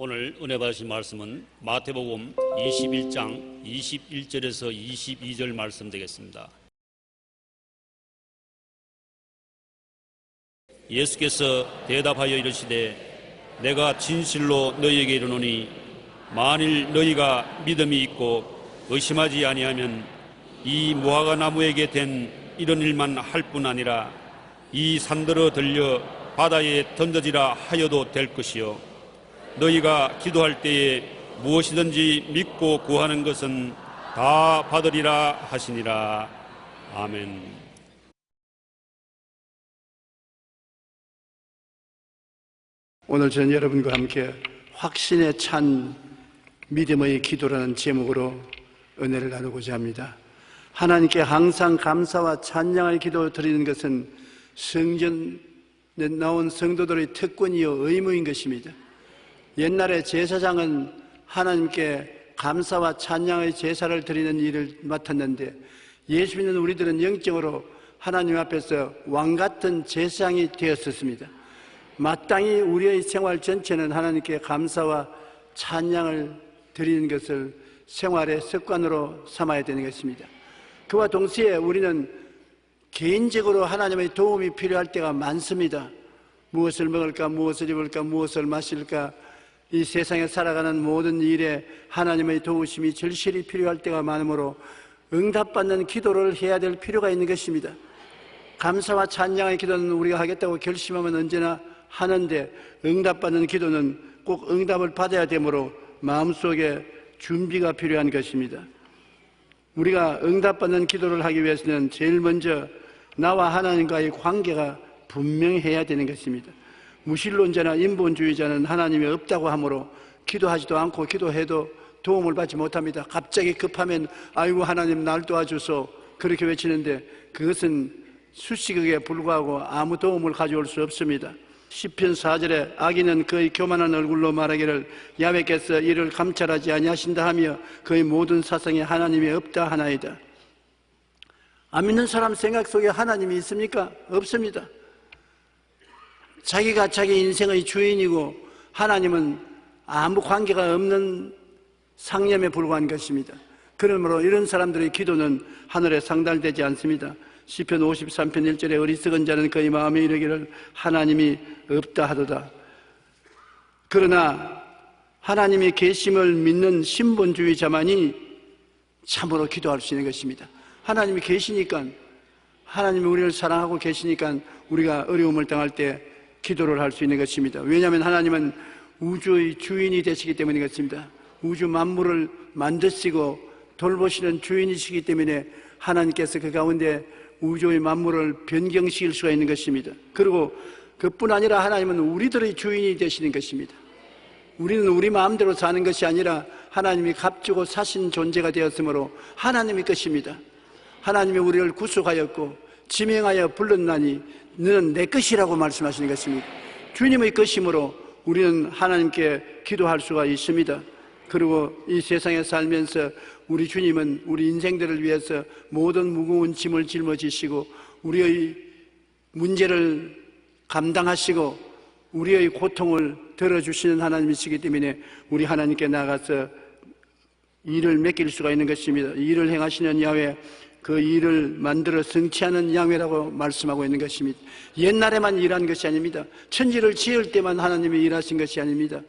오늘 은혜 받으신 말씀은 마태복음 21장 21절에서 22절 말씀 되겠습니다. 예수께서 대답하여 이르시되 내가 진실로 너희에게 이르노니 만일 너희가 믿음이 있고 의심하지 아니하면 이 무화과 나무에게 된 이런 일만 할 뿐 아니라 이 산들어 들려 바다에 던져지라 하여도 될 것이요 너희가 기도할 때에 무엇이든지 믿고 구하는 것은 다 받으리라 하시니라. 아멘. 오늘 저는 여러분과 함께 확신에 찬 믿음의 기도라는 제목으로 은혜를 나누고자 합니다. 하나님께 항상 감사와 찬양의 기도를 드리는 것은 성전에 나온 성도들의 특권이요 의무인 것입니다. 옛날에 제사장은 하나님께 감사와 찬양의 제사를 드리는 일을 맡았는데 예수 믿는 우리들은 영적으로 하나님 앞에서 왕같은 제사장이 되었었습니다. 마땅히 우리의 생활 전체는 하나님께 감사와 찬양을 드리는 것을 생활의 습관으로 삼아야 되는 것입니다. 그와 동시에 우리는 개인적으로 하나님의 도움이 필요할 때가 많습니다. 무엇을 먹을까, 무엇을 입을까, 무엇을 마실까, 이 세상에 살아가는 모든 일에 하나님의 도우심이 절실히 필요할 때가 많으므로 응답받는 기도를 해야 될 필요가 있는 것입니다. 감사와 찬양의 기도는 우리가 하겠다고 결심하면 언제나 하는데 응답받는 기도는 꼭 응답을 받아야 되므로 마음속에 준비가 필요한 것입니다. 우리가 응답받는 기도를 하기 위해서는 제일 먼저 나와 하나님과의 관계가 분명해야 되는 것입니다. 무신론자나 인본주의자는 하나님이 없다고 하므로 기도하지도 않고 기도해도 도움을 받지 못합니다. 갑자기 급하면 아이고 하나님 날 도와주소 그렇게 외치는데 그것은 수식어에 불과하고 아무 도움을 가져올 수 없습니다. 시편 4절에 악인은 그의 교만한 얼굴로 말하기를 야훼께서 이를 감찰하지 아니하신다 하며 그의 모든 사상에 하나님이 없다 하나이다. 안 믿는 사람 생각 속에 하나님이 있습니까? 없습니다. 자기가 자기 인생의 주인이고 하나님은 아무 관계가 없는 상념에 불과한 것입니다. 그러므로 이런 사람들의 기도는 하늘에 상달되지 않습니다. 시편 53편 1절에 어리석은 자는 그의 마음에 이르기를 하나님이 없다 하도다. 그러나 하나님의 계심을 믿는 신본주의자만이 참으로 기도할 수 있는 것입니다. 하나님이 계시니까, 하나님이 우리를 사랑하고 계시니까 우리가 어려움을 당할 때 기도를 할 수 있는 것입니다. 왜냐하면 하나님은 우주의 주인이 되시기 때문인 것입니다. 우주 만물을 만드시고 돌보시는 주인이시기 때문에 하나님께서 그 가운데 우주의 만물을 변경시킬 수가 있는 것입니다. 그리고 그뿐 아니라 하나님은 우리들의 주인이 되시는 것입니다. 우리는 우리 마음대로 사는 것이 아니라 하나님이 값주고 사신 존재가 되었으므로 하나님의 것입니다. 하나님이 우리를 구속하였고 지명하여 불렀나니 너는 내 것이라고 말씀하시는 것입니다. 주님의 것이므로 우리는 하나님께 기도할 수가 있습니다. 그리고 이 세상에 살면서 우리 주님은 우리 인생들을 위해서 모든 무거운 짐을 짊어지시고 우리의 문제를 감당하시고 우리의 고통을 들어주시는 하나님이시기 때문에 우리 하나님께 나가서 일을 맡길 수가 있는 것입니다. 일을 행하시는 야훼, 그 일을 만들어 성취하는 야훼라고 말씀하고 있는 것입니다. 옛날에만 일한 것이 아닙니다. 천지를 지을 때만 하나님이 일하신 것이 아닙니다.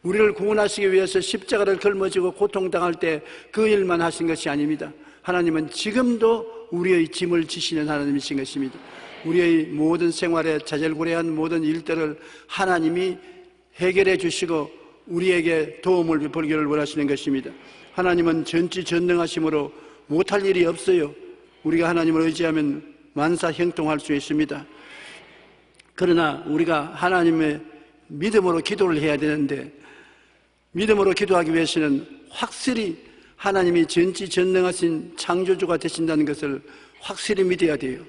우리를 구원하시기 위해서 십자가를 걸머지고 고통당할 때 그 일만 하신 것이 아닙니다. 하나님은 지금도 우리의 짐을 지시는 하나님이신 것입니다. 우리의 모든 생활에 자잘구레한 모든 일들을 하나님이 해결해 주시고 우리에게 도움을 벌기를 원하시는 것입니다. 하나님은 전지전능하심으로 못할 일이 없어요. 우리가 하나님을 의지하면 만사형통할 수 있습니다. 그러나 우리가 하나님의 믿음으로 기도를 해야 되는데 믿음으로 기도하기 위해서는 확실히 하나님이 전지전능하신 창조주가 되신다는 것을 확실히 믿어야 돼요.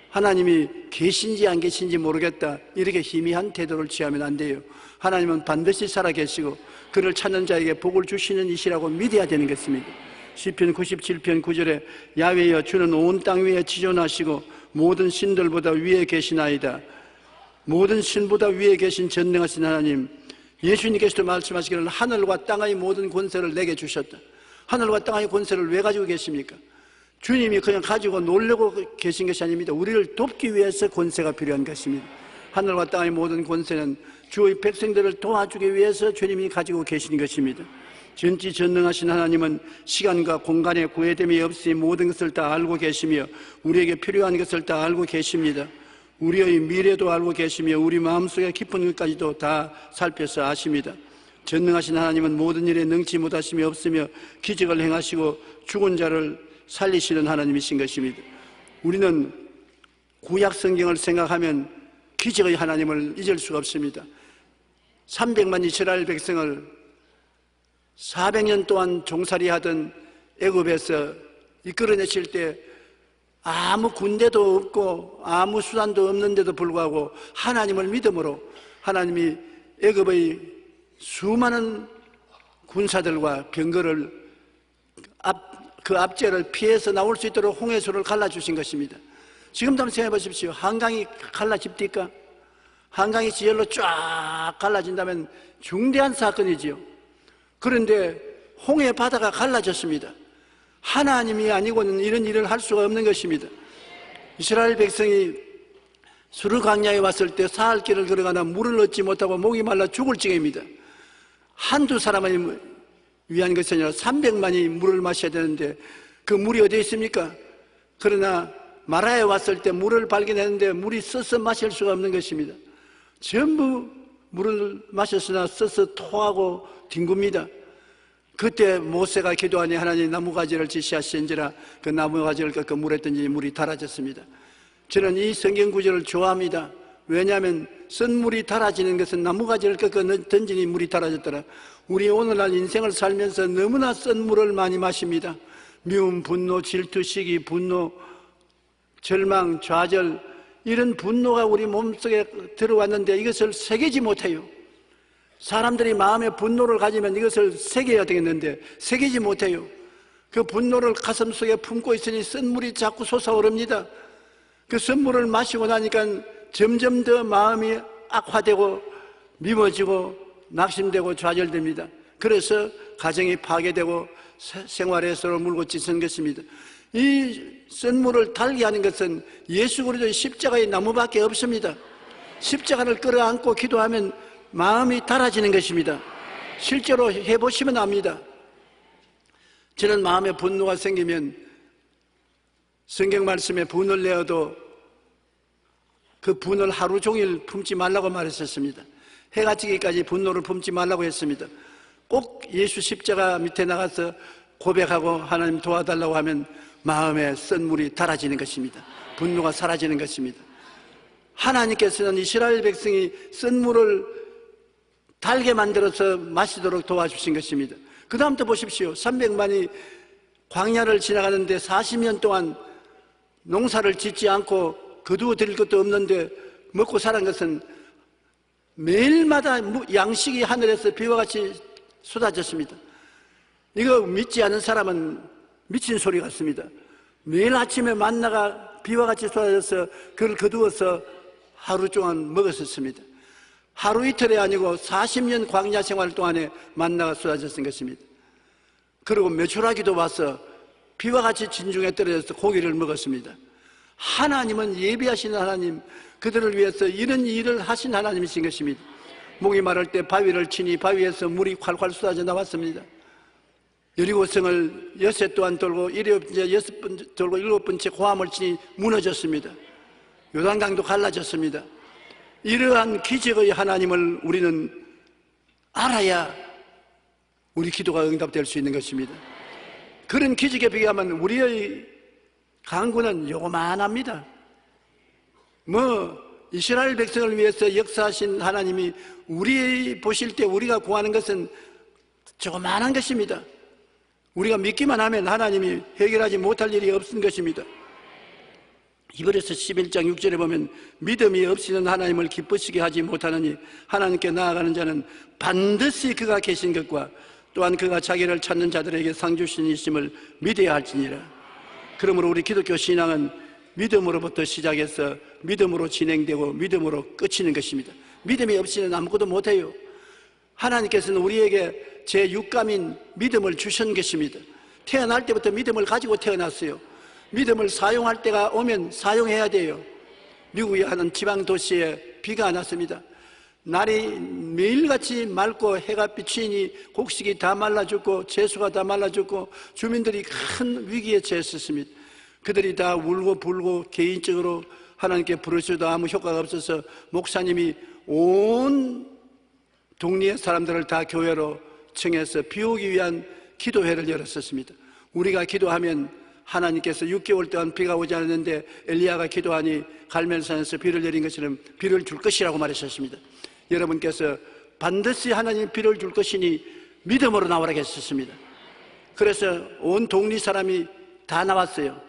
하나님이 계신지 안 계신지 모르겠다 이렇게 희미한 태도를 취하면 안 돼요. 하나님은 반드시 살아계시고 그를 찾는 자에게 복을 주시는 이시라고 믿어야 되는 것입니다. 시편 97편 9절에 야훼여 주는 온 땅 위에 지존하시고 모든 신들보다 위에 계시나이다. 모든 신보다 위에 계신 전능하신 하나님, 예수님께서도 말씀하시기를 하늘과 땅의 모든 권세를 내게 주셨다. 하늘과 땅의 권세를 왜 가지고 계십니까? 주님이 그냥 가지고 놀려고 계신 것이 아닙니다. 우리를 돕기 위해서 권세가 필요한 것입니다. 하늘과 땅의 모든 권세는 주의 백성들을 도와주기 위해서 주님이 가지고 계신 것입니다. 전지전능하신 하나님은 시간과 공간에 구애됨이 없이 모든 것을 다 알고 계시며 우리에게 필요한 것을 다 알고 계십니다. 우리의 미래도 알고 계시며 우리 마음속의 깊은 것까지도 다 살펴서 아십니다. 전능하신 하나님은 모든 일에 능치 못하심이 없으며 기적을 행하시고 죽은 자를 살리시는 하나님이신 것입니다. 우리는 구약 성경을 생각하면 기적의 하나님을 잊을 수가 없습니다. 300만 이스라엘 백성을 400년 동안 종살이하던 애굽에서 이끌어내실 때 아무 군대도 없고 아무 수단도 없는데도 불구하고 하나님을 믿음으로 하나님이 애굽의 수많은 군사들과 병거를 그 압제를 피해서 나올 수 있도록 홍해수를 갈라주신 것입니다. 지금도 한번 생각해 보십시오. 한강이 갈라집니까? 한강이 지열로 쫙 갈라진다면 중대한 사건이지요. 그런데 홍해 바다가 갈라졌습니다. 하나님이 아니고는 이런 일을 할 수가 없는 것입니다. 이스라엘 백성이 수르 광야에 왔을 때 사흘 길을 걸어가나 물을 얻지 못하고 목이 말라 죽을 지경입니다. 한두 사람을 위한 것이 아니라 300만이 물을 마셔야 되는데 그 물이 어디에 있습니까? 그러나 마라에 왔을 때 물을 발견했는데 물이 써서 마실 수가 없는 것입니다. 전부 물을 마셨으나 써서 토하고 뒹굽니다. 그때 모세가 기도하니 하나님 나무가지를 지시하신지라 그 나무가지를 꺾어 물에 던지니 물이 달아졌습니다. 저는 이 성경 구절을 좋아합니다. 왜냐하면 쓴물이 달아지는 것은 나무가지를 꺾어 던지니 물이 달아졌더라. 우리 오늘날 인생을 살면서 너무나 쓴 물을 많이 마십니다. 미움, 분노, 질투, 시기, 분노, 절망, 좌절, 이런 분노가 우리 몸속에 들어왔는데 이것을 새기지 못해요. 사람들이 마음에 분노를 가지면 이것을 새겨야 되겠는데 새기지 못해요. 그 분노를 가슴속에 품고 있으니 쓴물이 자꾸 솟아오릅니다. 그 쓴물을 마시고 나니까 점점 더 마음이 악화되고 미워지고 낙심되고 좌절됩니다. 그래서 가정이 파괴되고 생활에 서로 물고 찢은 것입니다. 이 쓴물을 달게 하는 것은 예수 그리스도의 십자가의 나무밖에 없습니다. 십자가를 끌어안고 기도하면 마음이 달아지는 것입니다. 실제로 해보시면 압니다. 저는 마음에 분노가 생기면 성경 말씀에 분을 내어도 그 분을 하루 종일 품지 말라고 말했었습니다. 해가 지기까지 분노를 품지 말라고 했습니다. 꼭 예수 십자가 밑에 나가서 고백하고 하나님 도와달라고 하면 마음에 쓴물이 달아지는 것입니다. 분노가 사라지는 것입니다. 하나님께서는 이스라엘 백성이 쓴물을 달게 만들어서 마시도록 도와주신 것입니다. 그 다음부터 보십시오. 300만이 광야를 지나가는데 40년 동안 농사를 짓지 않고 거두어 드릴 것도 없는데 먹고 살은 것은 매일마다 양식이 하늘에서 비와 같이 쏟아졌습니다. 이거 믿지 않은 사람은 미친 소리 같습니다. 매일 아침에 만나가 비와 같이 쏟아져서 그걸 거두어서 하루 동안 먹었었습니다. 하루 이틀이 아니고 40년 광야 생활 동안에 만나가 쏟아졌던 것입니다. 그리고 메추라기도 와서 비와 같이 진중에 떨어져서 고기를 먹었습니다. 하나님은 예비하신 하나님, 그들을 위해서 이런 일을 하신 하나님이신 것입니다. 목이 마를 때 바위를 치니 바위에서 물이 콸콸 쏟아져 나왔습니다. 여리고성을 여섯 동안 돌고 여섯 번 돌고 일곱 번째 고함을 치니 무너졌습니다. 요단강도 갈라졌습니다. 이러한 기적의 하나님을 우리는 알아야 우리 기도가 응답될 수 있는 것입니다. 그런 기적에 비하면 우리의 강구는 요만합니다. 이스라엘 백성을 위해서 역사하신 하나님이 우리 보실 때 우리가 구하는 것은 조그만한 것입니다. 우리가 믿기만 하면 하나님이 해결하지 못할 일이 없는 것입니다. 히브리서 11장 6절에 보면 믿음이 없이는 하나님을 기쁘시게 하지 못하느니 하나님께 나아가는 자는 반드시 그가 계신 것과 또한 그가 자기를 찾는 자들에게 상 주신이심을 믿어야 할지니라. 그러므로 우리 기독교 신앙은 믿음으로부터 시작해서 믿음으로 진행되고 믿음으로 끝이는 것입니다. 믿음이 없이는 아무것도 못해요. 하나님께서는 우리에게 제6감인 믿음을 주신 것입니다. 태어날 때부터 믿음을 가지고 태어났어요. 믿음을 사용할 때가 오면 사용해야 돼요. 미국의 한 지방 도시에 비가 안 왔습니다. 날이 매일같이 맑고 해가 비치니 곡식이 다 말라 죽고 채소가 다 말라 죽고 주민들이 큰 위기에 처했었습니다. 그들이 다 울고 불고 개인적으로 하나님께 부르셔도 아무 효과가 없어서 목사님이 온 동리의 사람들을 다 교회로 청해서 비오기 위한 기도회를 열었었습니다. 우리가 기도하면 하나님께서 6개월 동안 비가 오지 않았는데 엘리야가 기도하니 갈멜산에서 비를 내린 것처럼 비를 줄 것이라고 말하셨습니다. 여러분께서 반드시 하나님 비를 줄 것이니 믿음으로 나오라 했었습니다. 그래서 온 동리 사람이 다 나왔어요.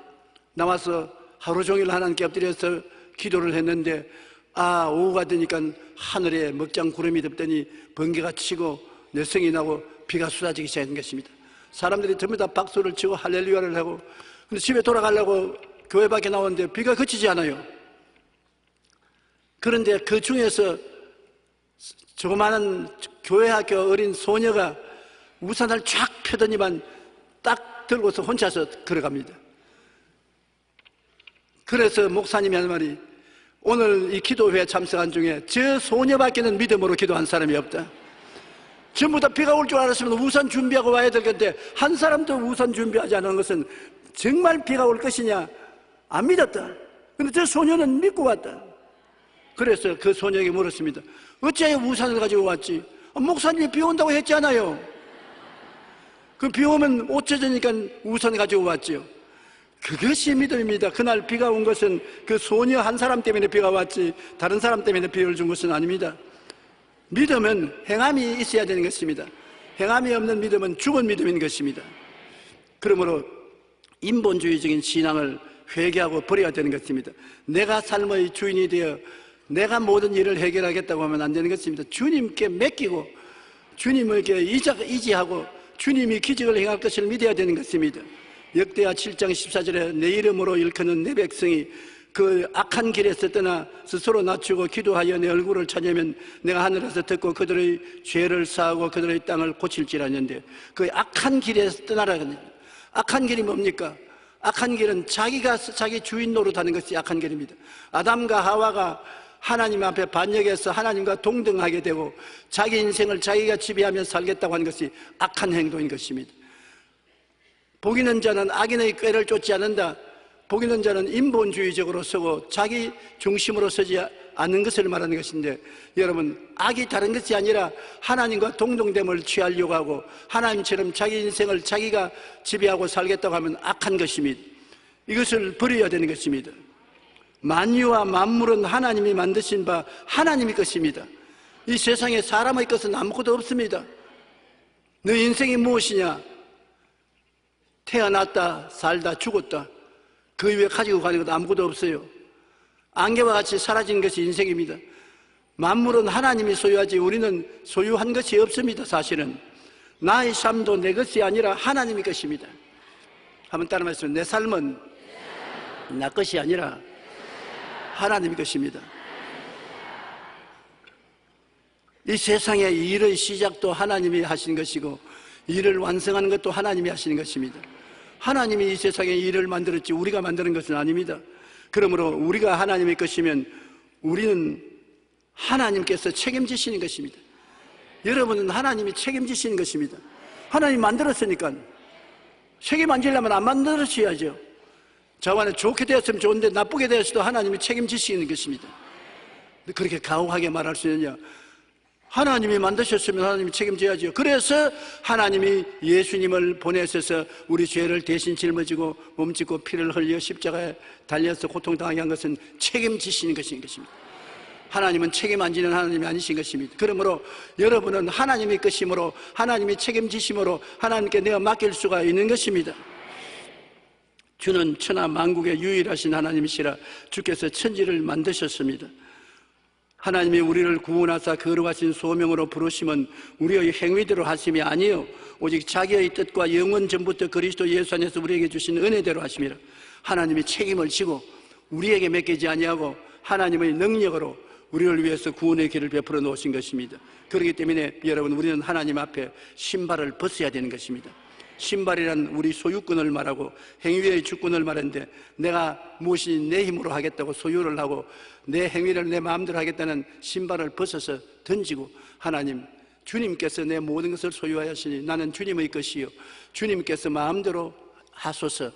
나와서 하루 종일 하나님께 엎드려서 기도를 했는데 오후가 되니까 하늘에 먹장 구름이 덮더니 번개가 치고 내성이 나고 비가 쏟아지기 시작한 것입니다. 사람들이 전부 다 박수를 치고 할렐루야를 하고, 근데 집에 돌아가려고 교회 밖에 나오는데 비가 그치지 않아요. 그런데 그 중에서 조그마한 교회 학교 어린 소녀가 우산을 쫙 펴더니만 딱 들고서 혼자서 걸어갑니다. 그래서 목사님이 하는 말이, 오늘 이 기도회에 참석한 중에 저 소녀밖에는 믿음으로 기도한 사람이 없다. 전부 다 비가 올 줄 알았으면 우산 준비하고 와야 될 건데 한 사람도 우산 준비하지 않은 것은 정말 비가 올 것이냐 안 믿었다. 그런데 저 소녀는 믿고 왔다. 그래서 그 소녀에게 물었습니다. 어찌하여 우산을 가지고 왔지? 목사님이 비 온다고 했지 않아요? 그 비 오면 옷 젖으니까 우산 가지고 왔지요. 그것이 믿음입니다. 그날 비가 온 것은 그 소녀 한 사람 때문에 비가 왔지 다른 사람 때문에 비를 준 것은 아닙니다. 믿음은 행함이 있어야 되는 것입니다. 행함이 없는 믿음은 죽은 믿음인 것입니다. 그러므로 인본주의적인 신앙을 회개하고 버려야 되는 것입니다. 내가 삶의 주인이 되어 내가 모든 일을 해결하겠다고 하면 안 되는 것입니다. 주님께 맡기고 주님에게 의지하고 주님이 기적을 행할 것을 믿어야 되는 것입니다. 역대하 7장 14절에 내 이름으로 일컫는 내 백성이 그 악한 길에서 떠나 스스로 낮추고 기도하여 내 얼굴을 찾으면 내가 하늘에서 듣고 그들의 죄를 사하고 그들의 땅을 고칠지라는데, 그 악한 길에서 떠나라. 악한 길이 뭡니까? 악한 길은 자기가 자기 주인 노릇하는 것이 악한 길입니다. 아담과 하와가 하나님 앞에 반역해서 하나님과 동등하게 되고 자기 인생을 자기가 지배하며 살겠다고 하는 것이 악한 행동인 것입니다. 복 있는 자는 악인의 꾀를 쫓지 않는다. 복 있는 자는 인본주의적으로 서고 자기 중심으로 서지 않는 것을 말하는 것인데, 여러분, 악이 다른 것이 아니라 하나님과 동등됨을 취하려고 하고 하나님처럼 자기 인생을 자기가 지배하고 살겠다고 하면 악한 것입니다. 이것을 버려야 되는 것입니다. 만유와 만물은 하나님이 만드신 바 하나님의 것입니다. 이 세상에 사람의 것은 아무것도 없습니다. 너 인생이 무엇이냐? 태어났다, 살다, 죽었다. 그 이외에 가지고 가는 것도 아무것도 없어요. 안개와 같이 사라진 것이 인생입니다. 만물은 하나님이 소유하지 우리는 소유한 것이 없습니다. 사실은 나의 삶도 내 것이 아니라 하나님의 것입니다. 한번 따라 말씀해. 내 삶은 나 것이 아니라 하나님의 것입니다. 이 세상의 일의 시작도 하나님이 하신 것이고 일을 완성하는 것도 하나님이 하시는 것입니다. 하나님이 이 세상의 일을 만들었지 우리가 만드는 것은 아닙니다. 그러므로 우리가 하나님의 것이면 우리는 하나님께서 책임지시는 것입니다. 여러분은 하나님이 책임지시는 것입니다. 하나님 만들었으니까 책임 안 지려면 안 만들어셔야죠. 자관에 좋게 되었으면 좋은데 나쁘게 되었어도 하나님이 책임지시는 것입니다. 그렇게 가혹하게 말할 수 있느냐? 하나님이 만드셨으면 하나님이 책임져야죠. 그래서 하나님이 예수님을 보내셔서 우리 죄를 대신 짊어지고 몸짓고 피를 흘려 십자가에 달려서 고통당하게 한 것은 책임지시는 것입니다. 하나님은 책임 안 지는 하나님이 아니신 것입니다. 그러므로 여러분은 하나님의 것이므로 하나님이 책임지심으로 하나님께 내가 맡길 수가 있는 것입니다. 주는 천하 만국의 유일하신 하나님이시라. 주께서 천지를 만드셨습니다. 하나님이 우리를 구원하사 거룩하신 소명으로 부르심은 우리의 행위대로 하심이 아니요 오직 자기의 뜻과 영원 전부터 그리스도 예수 안에서 우리에게 주신 은혜대로 하심이라. 하나님이 책임을 지고 우리에게 맡기지 아니하고 하나님의 능력으로 우리를 위해서 구원의 길을 베풀어 놓으신 것입니다. 그렇기 때문에 여러분, 우리는 하나님 앞에 신발을 벗어야 되는 것입니다. 신발이란 우리 소유권을 말하고 행위의 주권을 말하는데, 내가 무엇이 내 힘으로 하겠다고 소유를 하고 내 행위를 내 마음대로 하겠다는 신발을 벗어서 던지고, 하나님, 주님께서 내 모든 것을 소유하였으니 나는 주님의 것이요 주님께서 마음대로 하소서,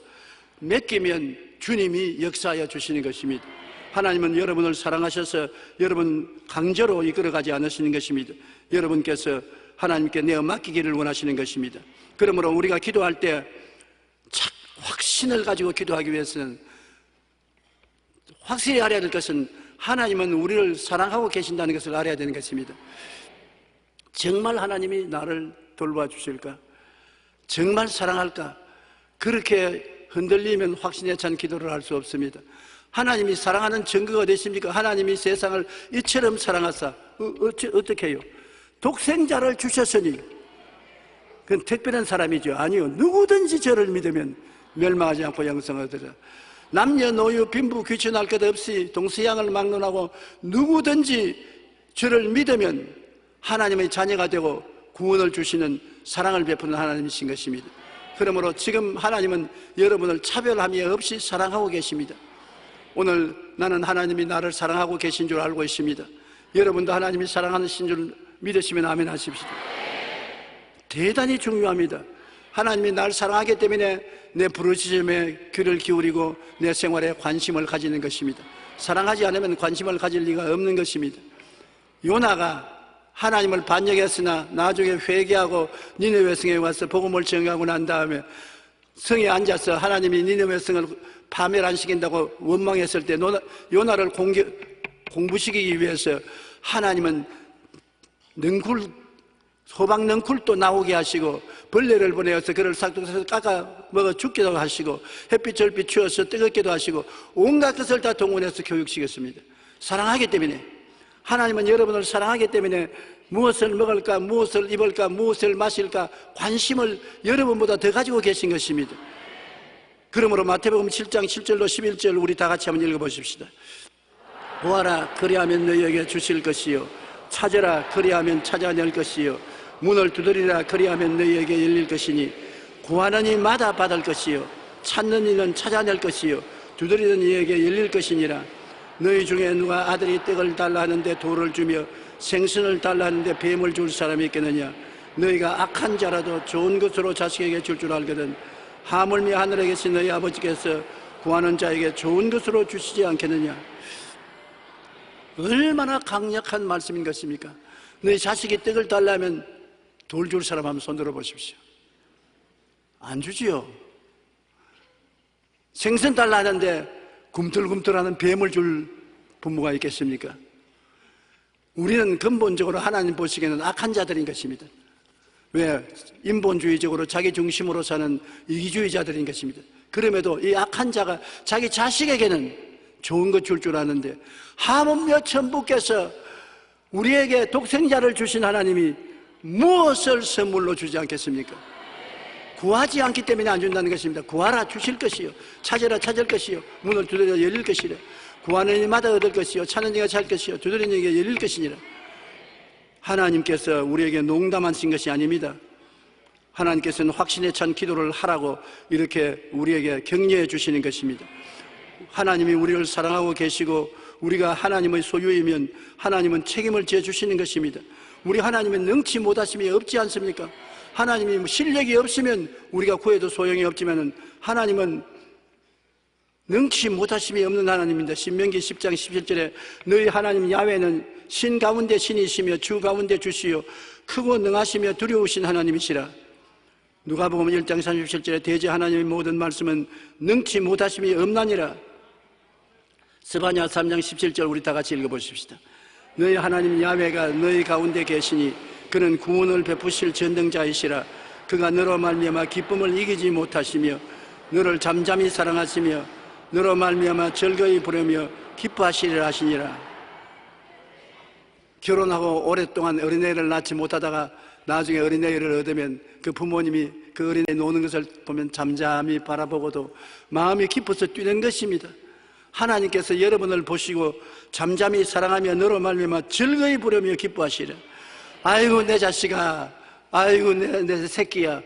맡기면 주님이 역사하여 주시는 것입니다. 하나님은 여러분을 사랑하셔서 여러분 강제로 이끌어가지 않으시는 것입니다. 여러분께서 하나님께 내어 맡기기를 원하시는 것입니다. 그러므로 우리가 기도할 때 확신을 가지고 기도하기 위해서는, 확실히 알아야 될 것은 하나님은 우리를 사랑하고 계신다는 것을 알아야 되는 것입니다. 정말 하나님이 나를 돌봐주실까? 정말 사랑할까? 그렇게 흔들리면 확신에 찬 기도를 할 수 없습니다. 하나님이 사랑하는 증거가 되십니까? 하나님이 세상을 이처럼 사랑하사 어떻게 해요? 독생자를 주셨으니 그건 특별한 사람이죠. 아니요, 누구든지 저를 믿으면 멸망하지 않고 영생을 얻으리라. 남녀노유 빈부 귀천할 것 없이 동서양을 막론하고 누구든지 저를 믿으면 하나님의 자녀가 되고 구원을 주시는 사랑을 베푸는 하나님이신 것입니다. 그러므로 지금 하나님은 여러분을 차별함이 없이 사랑하고 계십니다. 오늘 나는 하나님이 나를 사랑하고 계신 줄 알고 있습니다. 여러분도 하나님이 사랑하신 줄 믿으시면 아멘 하십시오. 대단히 중요합니다. 하나님이 나를 사랑하기 때문에 내 부르짖음에 귀를 기울이고 내 생활에 관심을 가지는 것입니다. 사랑하지 않으면 관심을 가질 리가 없는 것입니다. 요나가 하나님을 반역했으나 나중에 회개하고 니느웨 성에 와서 복음을 전하고 난 다음에 성에 앉아서 하나님이 니느웨 성을 파멸 안 시킨다고 원망했을 때 요나를 공부시키기 위해서 하나님은 호박 넝쿨도 나오게 하시고 벌레를 보내어서 그를 싹둑싹둑 깎아 먹어 죽기도 하시고 햇빛 절빛 추워서 뜨겁기도 하시고 온갖 것을 다 동원해서 교육시켰습니다. 사랑하기 때문에, 하나님은 여러분을 사랑하기 때문에 무엇을 먹을까, 무엇을 입을까, 무엇을 마실까 관심을 여러분보다 더 가지고 계신 것입니다. 그러므로 마태복음 7장 7절로 11절 우리 다 같이 한번 읽어보십시다. 보아라, 그리하면 너희에게 주실 것이요 찾으라, 그리하면 찾아낼 것이요 문을 두드리라, 그리하면 너희에게 열릴 것이니 구하는 이마다 받을 것이요 찾는 이는 찾아낼 것이요 두드리는 이에게 열릴 것이니라. 너희 중에 누가 아들이 떡을 달라 하는데 돌을 주며 생선을 달라 하는데 뱀을 줄 사람이 있겠느냐? 너희가 악한 자라도 좋은 것으로 자식에게 줄 줄 알거든 하물며 하늘에 계신 너희 아버지께서 구하는 자에게 좋은 것으로 주시지 않겠느냐? 얼마나 강력한 말씀인 것입니까? 너희 자식이 떡을 달라면 돌 줄 사람 한번 손 들어보십시오. 안 주지요. 생선 달라 하는데 굼틀굼틀하는 뱀을 줄 부모가 있겠습니까? 우리는 근본적으로 하나님 보시기에는 악한 자들인 것입니다. 왜? 인본주의적으로 자기 중심으로 사는 이기주의자들인 것입니다. 그럼에도 이 악한 자가 자기 자식에게는 좋은 것 줄 줄 아는데 하물며 천부께서 우리에게 독생자를 주신 하나님이 무엇을 선물로 주지 않겠습니까? 구하지 않기 때문에 안 준다는 것입니다. 구하라, 주실 것이요 찾으라, 찾을 것이요 문을 두드려 열릴 것이라. 구하는 이마다 얻을 것이요 찾는 이가 찾을 것이요 두드리는 이에게 열릴 것이니라. 하나님께서 우리에게 농담하신 것이 아닙니다. 하나님께서는 확신에 찬 기도를 하라고 이렇게 우리에게 격려해 주시는 것입니다. 하나님이 우리를 사랑하고 계시고 우리가 하나님의 소유이면 하나님은 책임을 져 주시는 것입니다. 우리 하나님은 능치 못하심이 없지 않습니까? 하나님이 실력이 없으면 우리가 구해도 소용이 없지만 하나님은 능치 못하심이 없는 하나님입니다. 신명기 10장 17절에 너희 하나님 야훼는 신 가운데 신이시며 주 가운데 주시요 크고 능하시며 두려우신 하나님이시라. 누가복음 1장 37절에 대제 하나님의 모든 말씀은 능치 못하심이 없나니라. 스바냐 3장 17절 우리 다 같이 읽어보십시다. 너희 하나님 야훼가 너희 가운데 계시니 그는 구원을 베푸실 전능자이시라. 그가 너로 말미암아 기쁨을 이기지 못하시며 너를 잠잠히 사랑하시며 너로 말미암아 즐거이 부르며 기뻐하시리라 하시니라. 결혼하고 오랫동안 어린애를 낳지 못하다가 나중에 어린애를 얻으면 그 부모님이 그 어린애 노는 것을 보면 잠잠히 바라보고도 마음이 깊어서 뛰는 것입니다. 하나님께서 여러분을 보시고 잠잠히 사랑하며 너로 말미암아 즐거이 부르며 기뻐하시라. 아이고 내 자식아, 아이고 내 새끼야.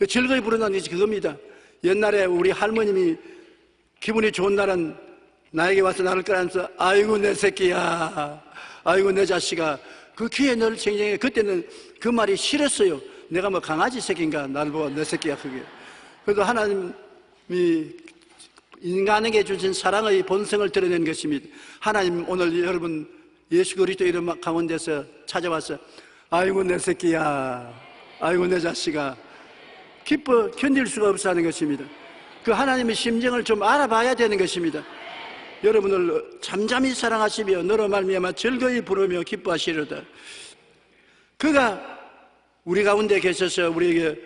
즐거이 부른다는 것이 그겁니다. 옛날에 우리 할머님이 기분이 좋은 날은 나에게 와서 나를 끌어안아서 아이고 내 새끼야, 아이고 내 자식아. 그 귀에 늘 쟁쟁해. 그때는 그 말이 싫었어요. 내가 뭐 강아지 새끼인가 나를 보고 내 새끼야 그게. 그래도 하나님이 인간에게 주신 사랑의 본성을 드러낸 것입니다. 하나님 오늘 여러분 예수 그리스도 이름 가운데서 찾아와서 아이고 내 새끼야, 아이고 내 자식아 기뻐 견딜 수가 없어 하는 것입니다. 그 하나님의 심정을 좀 알아봐야 되는 것입니다. 여러분을 잠잠히 사랑하시며 너로 말미암아 즐거이 부르며 기뻐하시려다. 그가 우리 가운데 계셔서 우리에게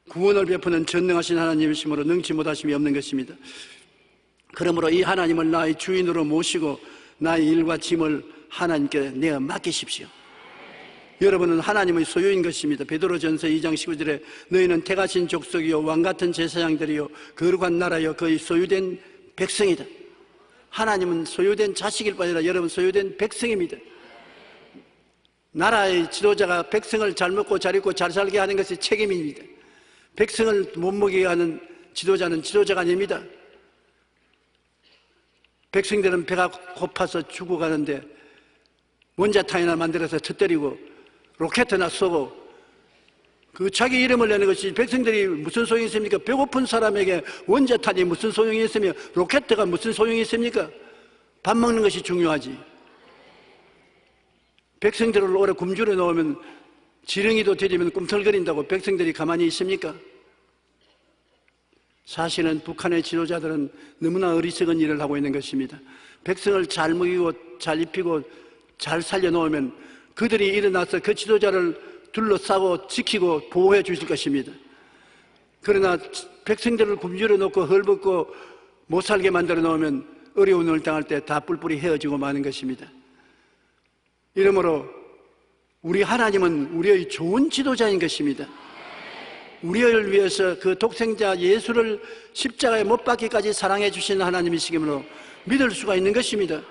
구원을 베푸는 전능하신 하나님이시므로 능치 못하심이 없는 것입니다. 그러므로 이 하나님을 나의 주인으로 모시고 나의 일과 짐을 하나님께 내어 맡기십시오. 여러분은 하나님의 소유인 것입니다. 베드로전서 2장 19절에 너희는 택하신 족속이요 왕같은 제사장들이요 거룩한 나라요 그의 소유된 백성이다. 하나님은 소유된 자식일 뿐 아니라 여러분 소유된 백성입니다. 나라의 지도자가 백성을 잘 먹고 잘 입고 잘 살게 하는 것이 책임입니다. 백성을 못 먹이게 하는 지도자는 지도자가 아닙니다. 백성들은 배가 고파서 죽어가는데 원자탄이나 만들어서 터뜨리고 로켓이나 쏘고 그 자기 이름을 내는 것이 백성들이 무슨 소용이 있습니까? 배고픈 사람에게 원자탄이 무슨 소용이 있으며 로켓가 무슨 소용이 있습니까? 밥 먹는 것이 중요하지. 백성들을 오래 굶주려 놓으면 지렁이도 들이면 꿈틀거린다고 백성들이 가만히 있습니까? 사실은 북한의 지도자들은 너무나 어리석은 일을 하고 있는 것입니다. 백성을 잘 먹이고 잘 입히고 잘 살려놓으면 그들이 일어나서 그 지도자를 둘러싸고 지키고 보호해 주실 것입니다. 그러나 백성들을 굶주려 놓고 헐벗고 못 살게 만들어 놓으면 어려움을 당할 때 다 뿔뿔이 헤어지고 마는 것입니다. 이러므로 우리 하나님은 우리의 좋은 지도자인 것입니다. 우리를 위해서 그 독생자 예수를 십자가에 못 박기까지 사랑해 주시는 하나님이시기므로 믿을 수가 있는 것입니다.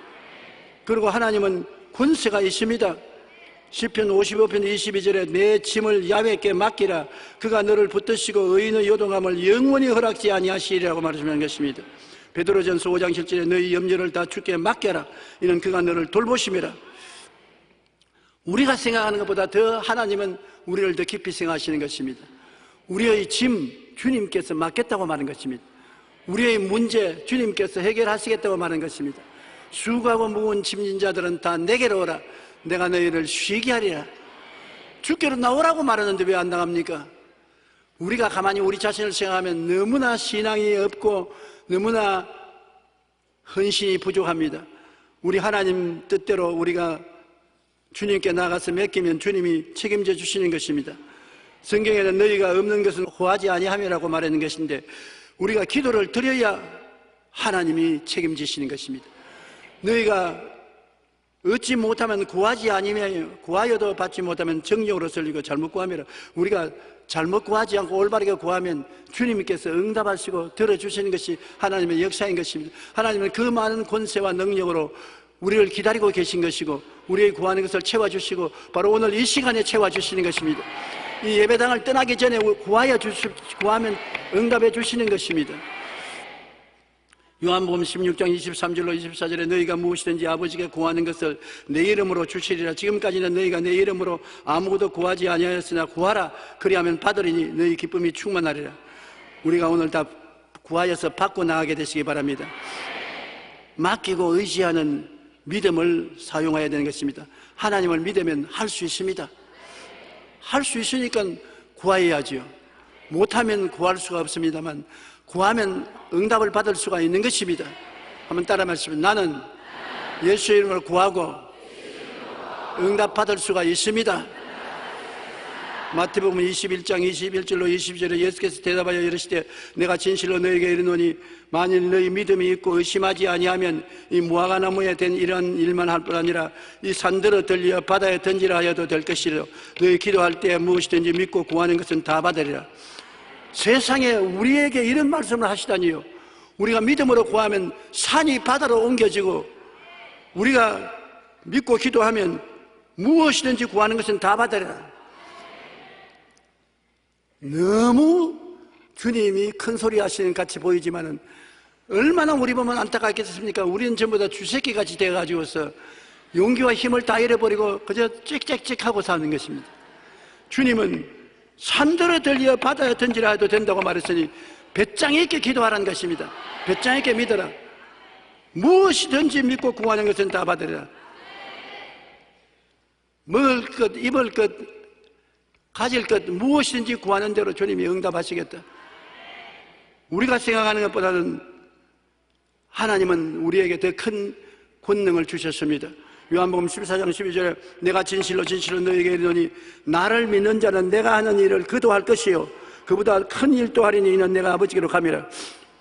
그리고 하나님은 권세가 있습니다. 시편 55편 22절에 내 짐을 야훼께 맡기라 그가 너를 붙드시고 의인의 요동함을 영원히 허락지 아니하시리라고 말씀하는 것입니다. 베드로전서 5장 7절에 너희 염려를 다 주께 맡겨라 이는 그가 너를 돌보심이라. 우리가 생각하는 것보다 더 하나님은 우리를 더 깊이 생각하시는 것입니다. 우리의 짐 주님께서 맡겠다고 말하는 것입니다. 우리의 문제 주님께서 해결하시겠다고 말하는 것입니다. 수고하고 무거운 짐진 자들은 다 내게로 오라 내가 너희를 쉬게 하리라. 주께로 나오라고 말하는데 왜 안 나갑니까? 우리가 가만히 우리 자신을 생각하면 너무나 신앙이 없고 너무나 헌신이 부족합니다. 우리 하나님 뜻대로 우리가 주님께 나가서 맡기면 주님이 책임져 주시는 것입니다. 성경에는 너희가 없는 것은 구하지 아니함이라고 말하는 것인데 우리가 기도를 드려야 하나님이 책임지시는 것입니다. 너희가 얻지 못하면 구하지 아니면 구하여도 받지 못하면 정욕으로 설리고 잘못 구함이라. 우리가 잘못 구하지 않고 올바르게 구하면 주님께서 응답하시고 들어주시는 것이 하나님의 역사인 것입니다. 하나님은 그 많은 권세와 능력으로 우리를 기다리고 계신 것이고 우리의 구하는 것을 채워주시고 바로 오늘 이 시간에 채워주시는 것입니다. 이 예배당을 떠나기 전에 구하면 응답해 주시는 것입니다. 요한복음 16장 23절로 24절에 너희가 무엇이든지 아버지께 구하는 것을 내 이름으로 주시리라. 지금까지는 너희가 내 이름으로 아무것도 구하지 아니하였으나 구하라 그리하면 받으리니 너희 기쁨이 충만하리라. 우리가 오늘 다 구하여서 받고 나가게 되시기 바랍니다. 맡기고 의지하는 믿음을 사용해야 되는 것입니다. 하나님을 믿으면 할 수 있습니다. 할 수 있으니까 구해야지요. 못하면 구할 수가 없습니다만 구하면 응답을 받을 수가 있는 것입니다. 한번 따라 말씀해. 나는 예수 이름으로 구하고 응답 받을 수가 있습니다. 마태복음 21장 21절로 22절에 예수께서 대답하여 이르시되 내가 진실로 너에게 이르노니 만일 너희 믿음이 있고 의심하지 아니하면 이 무화과나무에 된 이러한 일만 할 뿐 아니라 이 산들어 들려 바다에 던지라 하여도 될 것이라. 너희 기도할 때 무엇이든지 믿고 구하는 것은 다 받으리라. 세상에 우리에게 이런 말씀을 하시다니요. 우리가 믿음으로 구하면 산이 바다로 옮겨지고 우리가 믿고 기도하면 무엇이든지 구하는 것은 다 받으리라. 너무 주님이 큰 소리 하시는 같이 보이지만은 얼마나 우리 보면 안타깝겠습니까? 우리는 전부 다 쥐새끼같이 돼가지고서 용기와 힘을 다 잃어버리고 그저 짹짹짹하고 사는 것입니다. 주님은 산들어 들려 바다에 던지라 해도 된다고 말했으니 배짱 있게 기도하라는 것입니다. 배짱 있게 믿어라. 무엇이든지 믿고 구하는 것은 다 받으리라. 먹을 것, 입을 것, 가질 것 무엇이든지 구하는 대로 주님이 응답하시겠다. 우리가 생각하는 것보다는 하나님은 우리에게 더 큰 권능을 주셨습니다. 요한복음 14장 12절에 내가 진실로 진실로 너희에게 이르노니 나를 믿는 자는 내가 하는 일을 그도 할 것이요 그보다 큰 일도 하리니 이는 내가 아버지께로 가미라.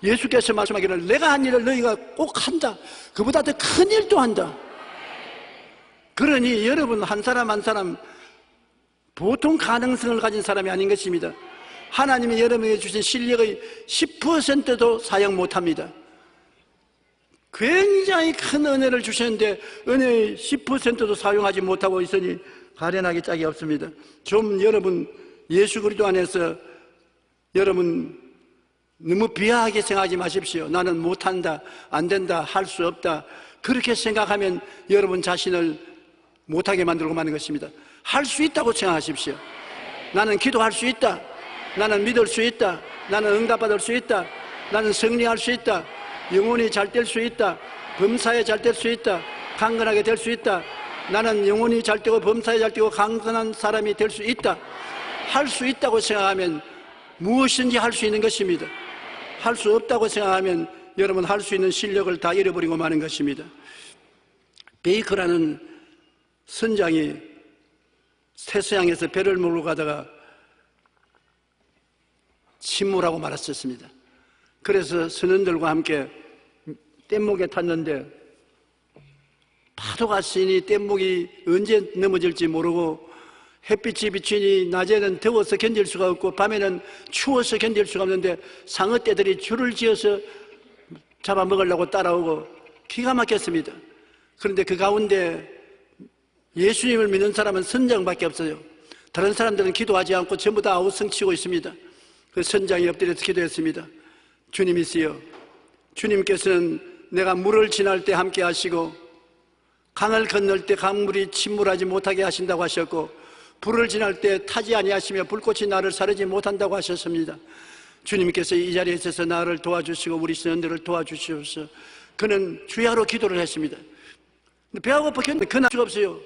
예수께서 말씀하기를 내가 한 일을 너희가 꼭 한다. 그보다 더 큰 일도 한다. 그러니 여러분 한 사람 한 사람 보통 가능성을 가진 사람이 아닌 것입니다. 하나님이 여러분에게 주신 실력의 10%도 사용 못합니다. 굉장히 큰 은혜를 주셨는데 은혜의 10%도 사용하지 못하고 있으니 가련하기 짝이 없습니다. 좀 여러분 예수 그리스도 안에서 여러분 너무 비하하게 생각하지 마십시오. 나는 못한다, 안 된다, 할 수 없다. 그렇게 생각하면 여러분 자신을 못하게 만들고 마는 것입니다. 할 수 있다고 생각하십시오. 나는 기도할 수 있다. 나는 믿을 수 있다. 나는 응답받을 수 있다. 나는 승리할 수 있다. 영혼이 잘 될 수 있다. 범사에 잘 될 수 있다. 강건하게 될 수 있다. 나는 영혼이 잘 되고 범사에 잘 되고 강건한 사람이 될 수 있다. 할 수 있다고 생각하면 무엇인지 할 수 있는 것입니다. 할 수 없다고 생각하면 여러분 할 수 있는 실력을 다 잃어버리고 마는 것입니다. 베이커라는 선장이 태서양에서 배를 몰고 가다가 침몰하고 말았었습니다. 그래서 선원들과 함께 뗏목에 탔는데 파도가 세니 뗏목이 언제 넘어질지 모르고 햇빛이 비치니 낮에는 더워서 견딜 수가 없고 밤에는 추워서 견딜 수가 없는데 상어떼들이 줄을 지어서 잡아먹으려고 따라오고 기가 막혔습니다. 그런데 그 가운데 예수님을 믿는 사람은 선장밖에 없어요. 다른 사람들은 기도하지 않고 전부 다 아우성치고 있습니다. 그 선장이 엎드려서 기도했습니다. 주님이시여, 주님께서는 내가 물을 지날 때 함께 하시고 강을 건널 때 강물이 침몰하지 못하게 하신다고 하셨고 불을 지날 때 타지 아니하시며 불꽃이 나를 사르지 못한다고 하셨습니다. 주님께서 이 자리에 있어서 나를 도와주시고 우리 선원들을 도와주시옵소서. 그는 주야로 기도를 했습니다. 배가 고파 견딜 수가 없어요.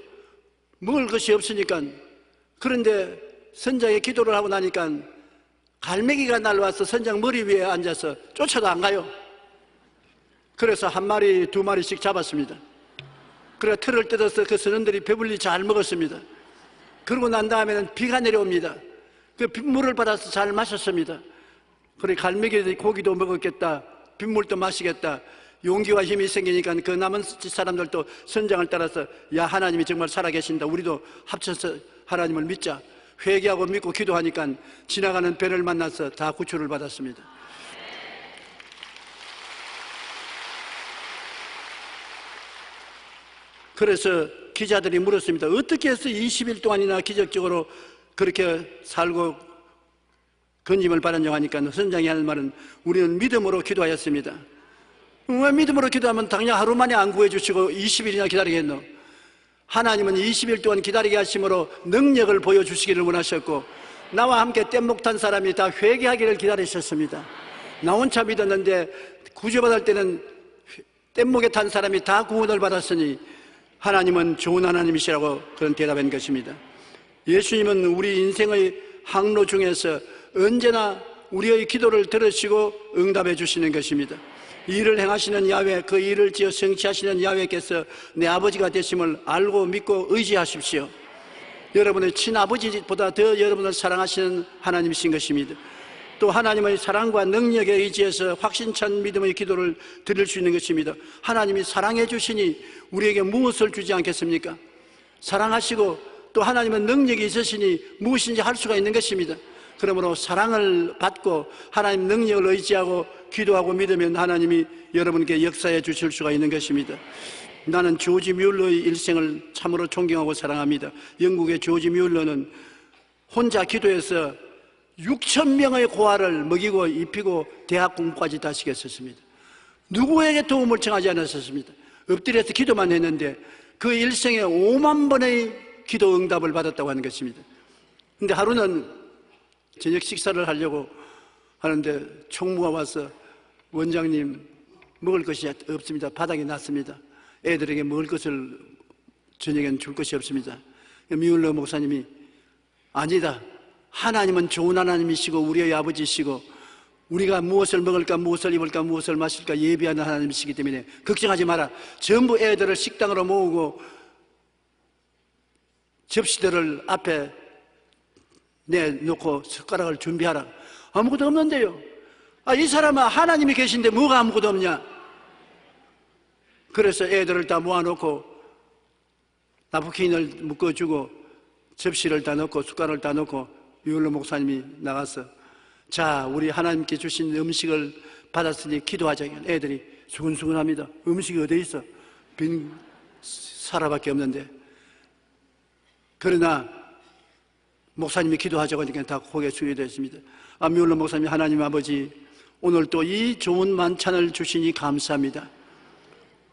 먹을 것이 없으니까. 그런데 선장이 기도를 하고 나니까 갈매기가 날라와서 선장 머리 위에 앉아서 쫓아도 안 가요. 그래서 한 마리 두 마리씩 잡았습니다. 그래서 틀을 뜯어서 그 선원들이 배불리 잘 먹었습니다. 그러고 난 다음에는 비가 내려옵니다. 그 빗물을 받아서 잘 마셨습니다. 그래 갈매기들이 고기도 먹었겠다, 빗물도 마시겠다, 용기와 힘이 생기니까 그 남은 사람들도 선장을 따라서 야 하나님이 정말 살아계신다, 우리도 합쳐서 하나님을 믿자, 회개하고 믿고 기도하니까 지나가는 배를 만나서 다 구출을 받았습니다. 그래서 기자들이 물었습니다. 어떻게 해서 20일 동안이나 기적적으로 그렇게 살고 건짐을 받았냐고 하니까 선장이 하는 말은 우리는 믿음으로 기도하였습니다. 왜 믿음으로 기도하면 당장 하루 만에 안 구해주시고 20일이나 기다리겠노? 하나님은 20일 동안 기다리게 하심으로 능력을 보여주시기를 원하셨고 나와 함께 뗏목 탄 사람이 다 회개하기를 기다리셨습니다. 나 혼자 믿었는데 구조받을 때는 뗏목에 탄 사람이 다 구원을 받았으니 하나님은 좋은 하나님이시라고 그런 대답한 것입니다. 예수님은 우리 인생의 항로 중에서 언제나 우리의 기도를 들으시고 응답해 주시는 것입니다. 이 일을 행하시는 야훼, 그 일을 지어 성취하시는 야훼께서 내 아버지가 되심을 알고 믿고 의지하십시오. 여러분의 친아버지보다 더 여러분을 사랑하시는 하나님이신 것입니다. 또 하나님의 사랑과 능력에 의지해서 확신찬 믿음의 기도를 드릴 수 있는 것입니다. 하나님이 사랑해 주시니 우리에게 무엇을 주지 않겠습니까? 사랑하시고 또 하나님은 능력이 있으시니 무엇인지 할 수가 있는 것입니다. 그러므로 사랑을 받고 하나님 능력을 의지하고 기도하고 믿으면 하나님이 여러분께 역사해 주실 수가 있는 것입니다. 나는 조지 뮬러의 일생을 참으로 존경하고 사랑합니다. 영국의 조지 뮬러는 혼자 기도해서 6,000명의 고아를 먹이고 입히고 대학 공부까지 다 시켰었습니다. 누구에게 도움을 청하지 않았었습니다. 엎드려서 기도만 했는데 그 일생에 5만 번의 기도 응답을 받았다고 하는 것입니다. 근데 하루는 저녁 식사를 하려고 하는데 총무가 와서 원장님 먹을 것이 없습니다. 바닥에 놨습니다. 애들에게 먹을 것을 저녁에는 줄 것이 없습니다. 뮬러 목사님이 아니다. 하나님은 좋은 하나님이시고 우리의 아버지시고 우리가 무엇을 먹을까 무엇을 입을까 무엇을 마실까 예비하는 하나님이시기 때문에 걱정하지 마라. 전부 애들을 식당으로 모으고 접시들을 앞에 내놓고 숟가락을 준비하라. 아무것도 없는데요. 이 사람은 하나님이 계신데 뭐가 아무것도 없냐. 그래서 애들을 다 모아놓고 나프킨을 묶어주고 접시를 다 넣고 숟가락을 다 넣고 뮬러 목사님이 나가서 자 우리 하나님께 주신 음식을 받았으니 기도하자. 애들이 수근수근합니다. 음식이 어디 있어? 빈 사라밖에 없는데. 그러나 목사님이 기도하자고 하니까 다 고개 숙여졌습니다. 뮬러 목사님이 하나님 아버지 오늘 또 이 좋은 만찬을 주시니 감사합니다.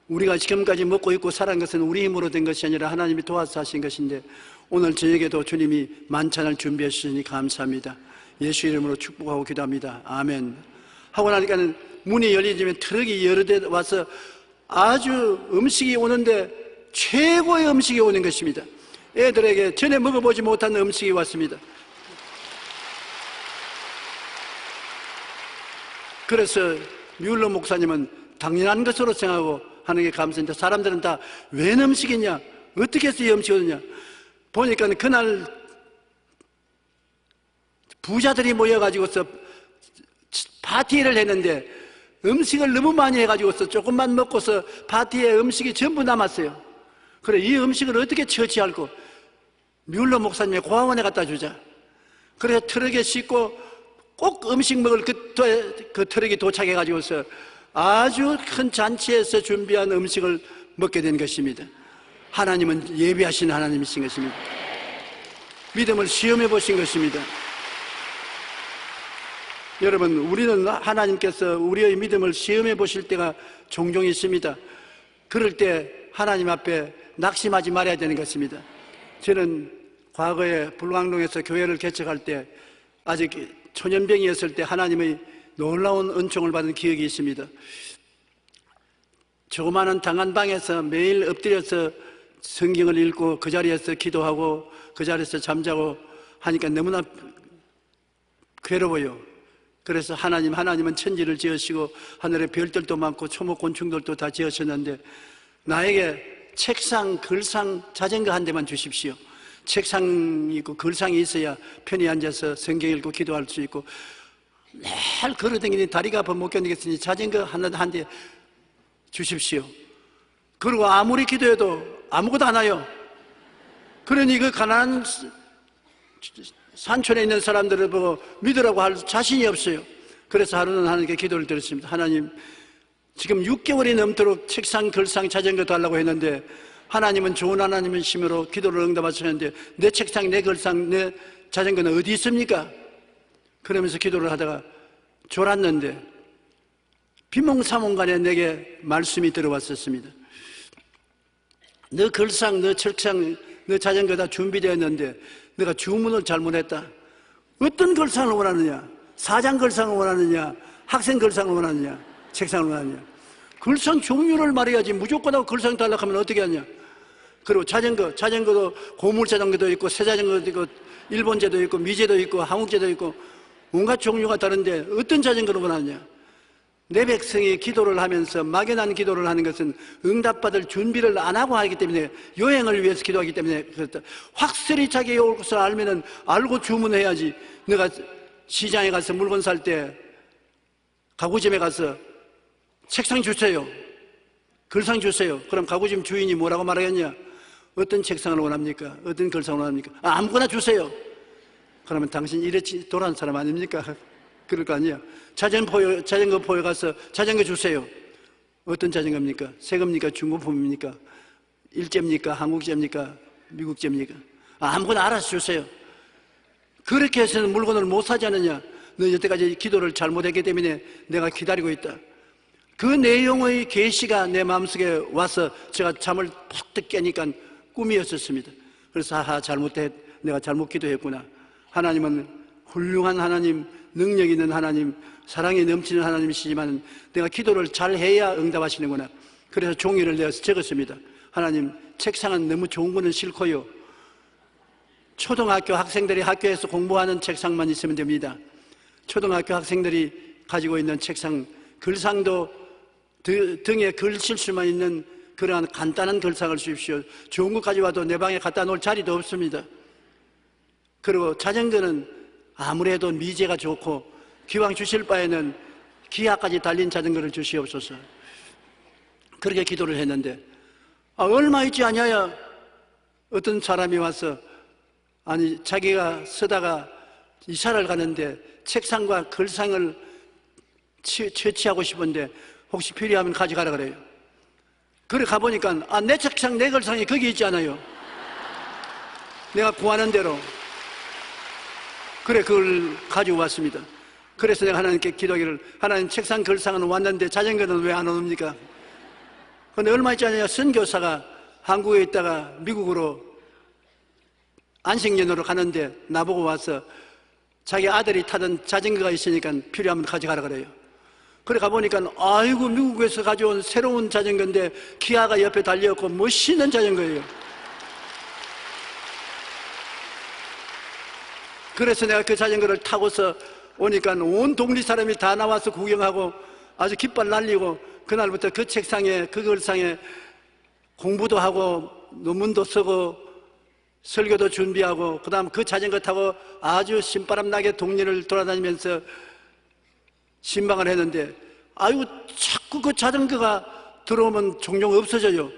우리가 지금까지 먹고 있고 살아간 것은 우리 힘으로 된 것이 아니라 하나님이 도와서 하신 것인데 오늘 저녁에도 주님이 만찬을 준비해 주시니 감사합니다. 예수 이름으로 축복하고 기도합니다. 아멘. 하고 나니까 문이 열리지면 트럭이 여러 대 와서 아주 음식이 오는데 최고의 음식이 오는 것입니다. 애들에게 전에 먹어보지 못한 음식이 왔습니다. 그래서 뮬러 목사님은 당연한 것으로 생각하고 하는 게 감사합니다. 사람들은 다 웬 음식이냐? 어떻게 해서 이 음식이 오느냐? 보니까 그날 부자들이 모여가지고서 파티를 했는데 음식을 너무 많이 해가지고서 조금만 먹고서 파티에 음식이 전부 남았어요. 그래 이 음식을 어떻게 처치할고 뮬러 목사님의 고아원에 갖다 주자. 그래서 트럭에 싣고 꼭 음식 먹을 그 트럭이 도착해가지고서 아주 큰 잔치에서 준비한 음식을 먹게 된 것입니다. 하나님은 예비하신 하나님이신 것입니다. 믿음을 시험해 보신 것입니다. 여러분 우리는 하나님께서 우리의 믿음을 시험해 보실 때가 종종 있습니다. 그럴 때 하나님 앞에 낙심하지 말아야 되는 것입니다. 저는 과거에 불광동에서 교회를 개척할 때 아직 초년병이었을 때 하나님의 놀라운 은총을 받은 기억이 있습니다. 조그마한 당한방에서 매일 엎드려서 성경을 읽고 그 자리에서 기도하고 그 자리에서 잠자고 하니까 너무나 괴로워요. 그래서 하나님은 천지를 지으시고 하늘에 별들도 많고 초목곤충들도 다 지으셨는데 나에게 책상, 글상, 자전거 한 대만 주십시오. 책상이 있고 글상이 있어야 편히 앉아서 성경 읽고 기도할 수 있고 매일 걸어다니니 다리가 아파 못 견디겠으니 자전거 한 대 주십시오. 그리고 아무리 기도해도 아무것도 안 와요. 그러니 그 가난한 산촌에 있는 사람들을 보고 믿으라고 할 자신이 없어요. 그래서 하루는 하나님께 기도를 드렸습니다. 하나님 지금 6개월이 넘도록 책상, 글상, 자전거 달라고 했는데 하나님은 좋은 하나님이심으로 기도를 응답하시는데 내 책상, 내 글상, 내 자전거는 어디 있습니까? 그러면서 기도를 하다가 졸았는데 비몽사몽간에 내게 말씀이 들어왔었습니다. 너 글상, 너 책상, 너 자전거 다 준비되었는데 내가 주문을 잘못했다. 어떤 글상을 원하느냐? 사장 글상을 원하느냐? 학생 글상을 원하느냐? 책상을 원하느냐? 글상 종류를 말해야지 무조건 하고 글상 달라고 하면 어떻게 하냐? 그리고 자전거도 고물 자전거도 있고 새 자전거도 있고 일본제도 있고 미제도 있고 한국제도 있고 온갖 종류가 다른데 어떤 자전거를 원하느냐? 내 백성이 기도를 하면서 막연한 기도를 하는 것은 응답받을 준비를 안 하고 하기 때문에, 여행을 위해서 기도하기 때문에 그렇다. 확실히 자기가 올 것을 알면은 알고 주문해야지. 내가 시장에 가서 물건 살 때 가구점에 가서 책상 주세요, 글상 주세요. 그럼 가구점 주인이 뭐라고 말하겠냐? 어떤 책상을 원합니까? 어떤 글상을 원합니까? 아무거나 주세요. 그러면 당신 이렇게 돌아온 사람 아닙니까? 그럴 거 아니야. 자전거 포에 가서 자전거 주세요. 어떤 자전거입니까? 새 겁니까? 중고품입니까? 일제입니까? 한국제입니까? 미국제입니까? 아무거나 알아서 주세요. 그렇게 해서는 물건을 못 사지 않느냐? 너 여태까지 기도를 잘못했기 때문에 내가 기다리고 있다. 그 내용의 계시가 내 마음속에 와서 제가 잠을 푹 깨니까 꿈이었었습니다. 그래서 잘못했, 내가 잘못 기도했구나. 하나님은 훌륭한 하나님, 능력 있는 하나님, 사랑이 넘치는 하나님이시지만 내가 기도를 잘해야 응답하시는구나. 그래서 종이를 내어서 적었습니다. 하나님, 책상은 너무 좋은 거는 싫고요, 초등학교 학생들이 학교에서 공부하는 책상만 있으면 됩니다. 초등학교 학생들이 가지고 있는 책상, 글상도 등에 글 실수만 있는 그러한 간단한 글상을 주십시오. 좋은 거 가져와도 내 방에 갖다 놓을 자리도 없습니다. 그리고 자전거는 아무래도 미제가 좋고 기왕 주실 바에는 기아까지 달린 자전거를 주시옵소서. 그렇게 기도를 했는데 얼마 있지 않아야 어떤 사람이 와서, 아니 자기가 쓰다가 이사를 가는데 책상과 글상을 채취하고 싶은데 혹시 필요하면 가져가라 그래요. 그래 가보니까 내 책상 내 글상이 거기 있지 않아요. 내가 구하는 대로. 그래 그걸 가지고 왔습니다. 그래서 내가 하나님께 기도하기를, 하나님 책상 글상은 왔는데 자전거는 왜 안 옵니까? 근데 얼마 있지 않아요. 선교사가 한국에 있다가 미국으로 안식년으로 가는데 나보고 와서 자기 아들이 타던 자전거가 있으니까 필요하면 가져가라 그래요. 그래 가보니까 아이고 미국에서 가져온 새로운 자전거인데 기아가 옆에 달려있고 멋있는 자전거예요. 그래서 내가 그 자전거를 타고서 오니까 온 동리 사람이 다 나와서 구경하고 아주 깃발 날리고, 그날부터 그 책상에, 그 글상에 공부도 하고 논문도 쓰고 설교도 준비하고, 그 다음 그 자전거 타고 아주 신바람 나게 동네를 돌아다니면서 신방을 했는데, 아이고 자꾸 그 자전거가 들어오면 종종 없어져요.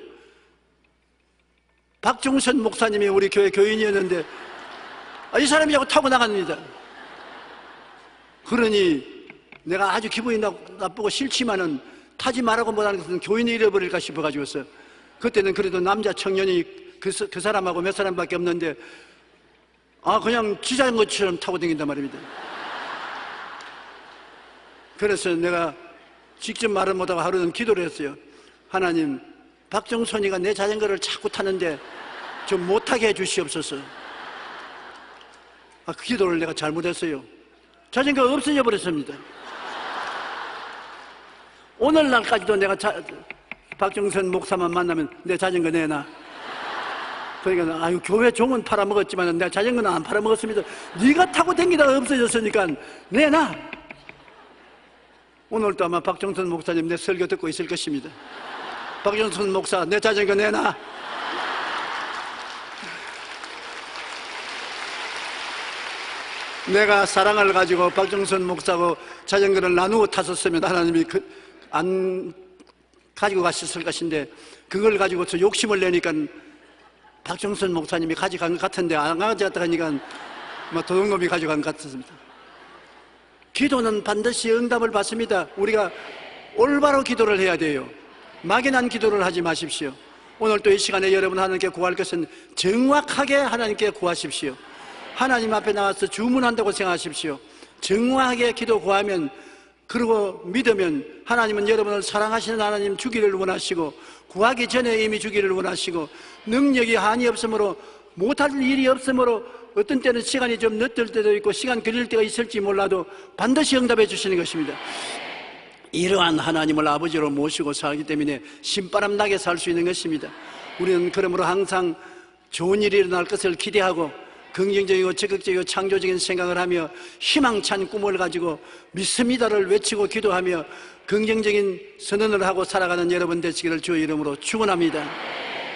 박종선 목사님이 우리 교회 교인이었는데 이 사람이 자꾸 타고 나갑니다. 그러니 내가 아주 기분이 나쁘고 싫지만은 타지 말라고 못하는 것은 교인이 잃어버릴까 싶어가지고서, 그때는 그래도 남자 청년이 그 사람하고 몇 사람밖에 없는데 그냥 지자전거처럼 타고 다닌단 말입니다. 그래서 내가 직접 말은 못하고 하루는 기도를 했어요. 하나님, 박정선이가 내 자전거를 자꾸 타는데 좀 못하게 해주시옵소서. 그 기도를 내가 잘못했어요. 자전거가 없어져 버렸습니다. 오늘날까지도 내가 박정선 목사만 만나면 내 자전거 내놔. 그러니까 아유 교회 종은 팔아먹었지만 내가 자전거는 안 팔아먹었습니다. 네가 타고 다니다가 없어졌으니까 내놔. 오늘도 아마 박정선 목사님 내 설교 듣고 있을 것입니다. 박정선 목사, 내 자전거 내놔. 내가 사랑을 가지고 박정선 목사하고 자전거를 나누어 탔었으면 하나님이 안 가지고 가셨을 것인데, 그걸 가지고서 욕심을 내니까 박정선 목사님이 가져간 것 같은데 안 가져갔다 하니까 도둑놈이 가져간 것 같습니다. 기도는 반드시 응답을 받습니다. 우리가 올바로 기도를 해야 돼요. 막연한 기도를 하지 마십시오. 오늘 또 이 시간에 여러분 하나님께 구할 것은 정확하게 하나님께 구하십시오. 하나님 앞에 나와서 주문한다고 생각하십시오. 정확하게 기도 구하면, 그리고 믿으면 하나님은 여러분을 사랑하시는 하나님 주기를 원하시고, 구하기 전에 이미 주기를 원하시고, 능력이 한이 없으므로 못할 일이 없으므로 어떤 때는 시간이 좀 늦을 때도 있고 시간 걸릴 때가 있을지 몰라도 반드시 응답해 주시는 것입니다. 이러한 하나님을 아버지로 모시고 살기 때문에 신바람 나게 살 수 있는 것입니다. 우리는 그러므로 항상 좋은 일이 일어날 것을 기대하고, 긍정적이고 적극적이고 창조적인 생각을 하며 희망찬 꿈을 가지고 믿습니다를 외치고 기도하며 긍정적인 선언을 하고 살아가는 여러분 되시기를 주의 이름으로 축원합니다.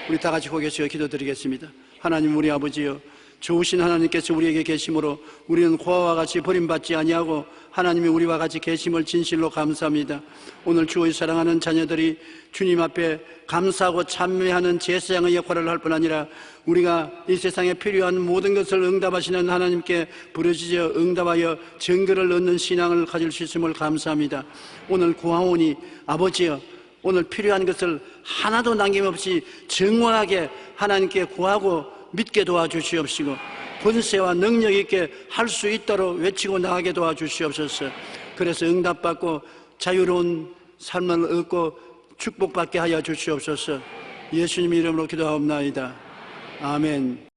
우리 다 같이 고개 숙여 기도드리겠습니다. 하나님 우리 아버지여, 좋으신 하나님께서 우리에게 계심으로 우리는 고아와 같이 버림받지 아니하고 하나님이 우리와 같이 계심을 진실로 감사합니다. 오늘 주의 사랑하는 자녀들이 주님 앞에 감사하고 찬미하는 제사장의 역할을 할 뿐 아니라 우리가 이 세상에 필요한 모든 것을 응답하시는 하나님께 부르짖어 응답하여 증거를 얻는 신앙을 가질 수 있음을 감사합니다. 오늘 구하오니 아버지여, 오늘 필요한 것을 하나도 남김없이 정확하게 하나님께 구하고 믿게 도와주시옵시고 권세와 능력 있게 할 수 있도록 외치고 나가게 도와주시옵소서. 그래서 응답받고 자유로운 삶을 얻고 축복받게 하여 주시옵소서. 예수님 이름으로 기도하옵나이다. 아멘.